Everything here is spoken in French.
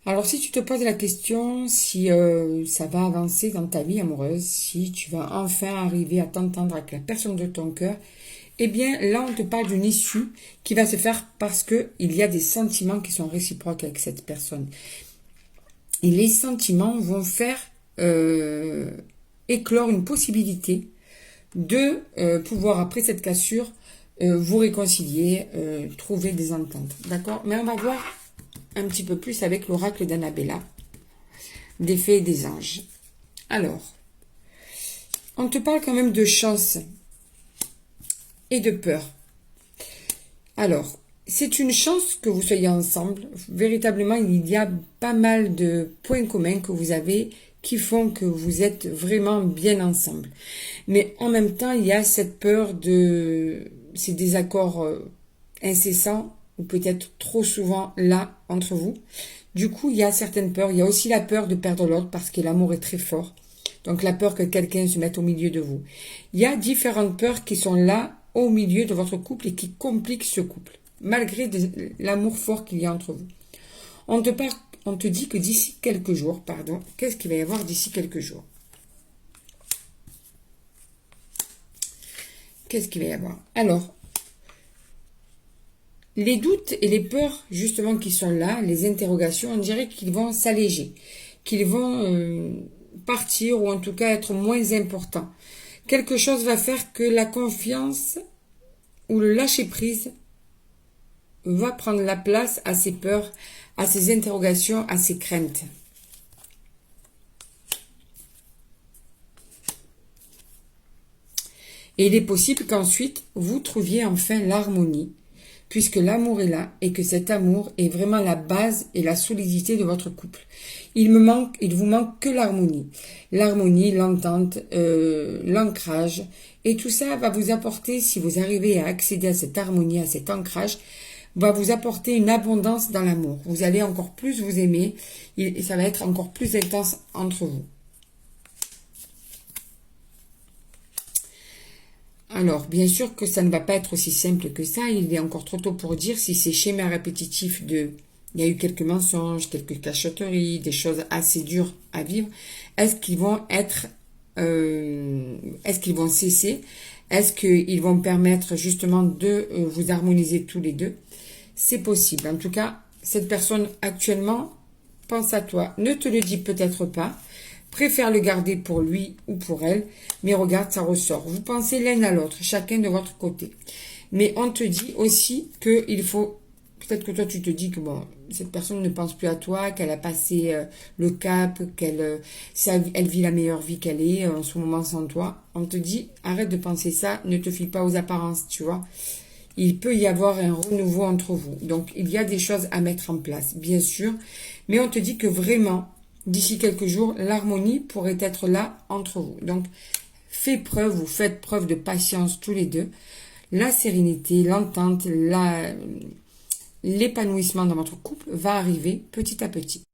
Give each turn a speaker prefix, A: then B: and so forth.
A: Alors, si tu te poses la question si ça va avancer dans ta vie amoureuse, si tu vas enfin arriver à t'entendre avec la personne de ton cœur, eh bien, là, on te parle d'une issue qui va se faire parce que il y a des sentiments qui sont réciproques avec cette personne. Et les sentiments vont faire euh, éclore une possibilité de pouvoir, après cette cassure, vous réconcilier, trouver des ententes. D'accord? Mais on va voir un petit peu plus avec l'oracle d'Annabella, des fées et des anges. Alors, on te parle quand même de chance et de peur. Alors, c'est une chance que vous soyez ensemble. Véritablement, il y a pas mal de points communs que vous avez qui font que vous êtes vraiment bien ensemble. Mais en même temps, il y a cette peur de ces désaccords incessants ou peut-être trop souvent là entre vous. Du coup, il y a certaines peurs. Il y a aussi la peur de perdre l'autre parce que l'amour est très fort. Donc la peur que quelqu'un se mette au milieu de vous. Il y a différentes peurs qui sont là au milieu de votre couple et qui compliquent ce couple, malgré l'amour fort qu'il y a entre vous. On te dit que d'ici quelques jours, qu'est-ce qu'il va y avoir d'ici quelques jours? Qu'est-ce qu'il va y avoir? Alors, les doutes et les peurs, justement, qui sont là, les interrogations, on dirait qu'ils vont s'alléger, qu'ils vont partir ou en tout cas être moins importants. Quelque chose va faire que la confiance ou le lâcher-prise va prendre la place à ces peurs, à ces interrogations, à ces craintes. Et il est possible qu'ensuite, vous trouviez enfin l'harmonie, puisque l'amour est là et que cet amour est vraiment la base et la solidité de votre couple. Il vous manque que l'harmonie. L'harmonie, l'entente, l'ancrage. Et tout ça va vous apporter, si vous arrivez à accéder à cette harmonie, à cet ancrage, va vous apporter une abondance dans l'amour. Vous allez encore plus vous aimer et ça va être encore plus intense entre vous. Alors, bien sûr que ça ne va pas être aussi simple que ça. Il est encore trop tôt pour dire si ces schémas répétitifs il y a eu quelques mensonges, quelques cachotteries, des choses assez dures à vivre. Est-ce qu'ils vont est-ce qu'ils vont cesser? Est-ce qu'ils vont permettre justement de vous harmoniser tous les deux? C'est possible. En tout cas, cette personne actuellement pense à toi. Ne te le dit peut-être pas. Préfère le garder pour lui ou pour elle. Mais regarde, ça ressort. Vous pensez l'un à l'autre, chacun de votre côté. Mais on te dit aussi qu'il faut... Peut-être que toi, tu te dis que bon, cette personne ne pense plus à toi, qu'elle a passé le cap, elle vit la meilleure vie qu'elle est en ce moment sans toi. On te dit, arrête de penser ça, ne te fie pas aux apparences, tu vois. Il peut y avoir un renouveau entre vous. Donc, il y a des choses à mettre en place, bien sûr. Mais on te dit que vraiment, d'ici quelques jours, l'harmonie pourrait être là entre vous. Donc, vous faites preuve de patience tous les deux. La sérénité, l'entente, l'épanouissement dans votre couple va arriver petit à petit.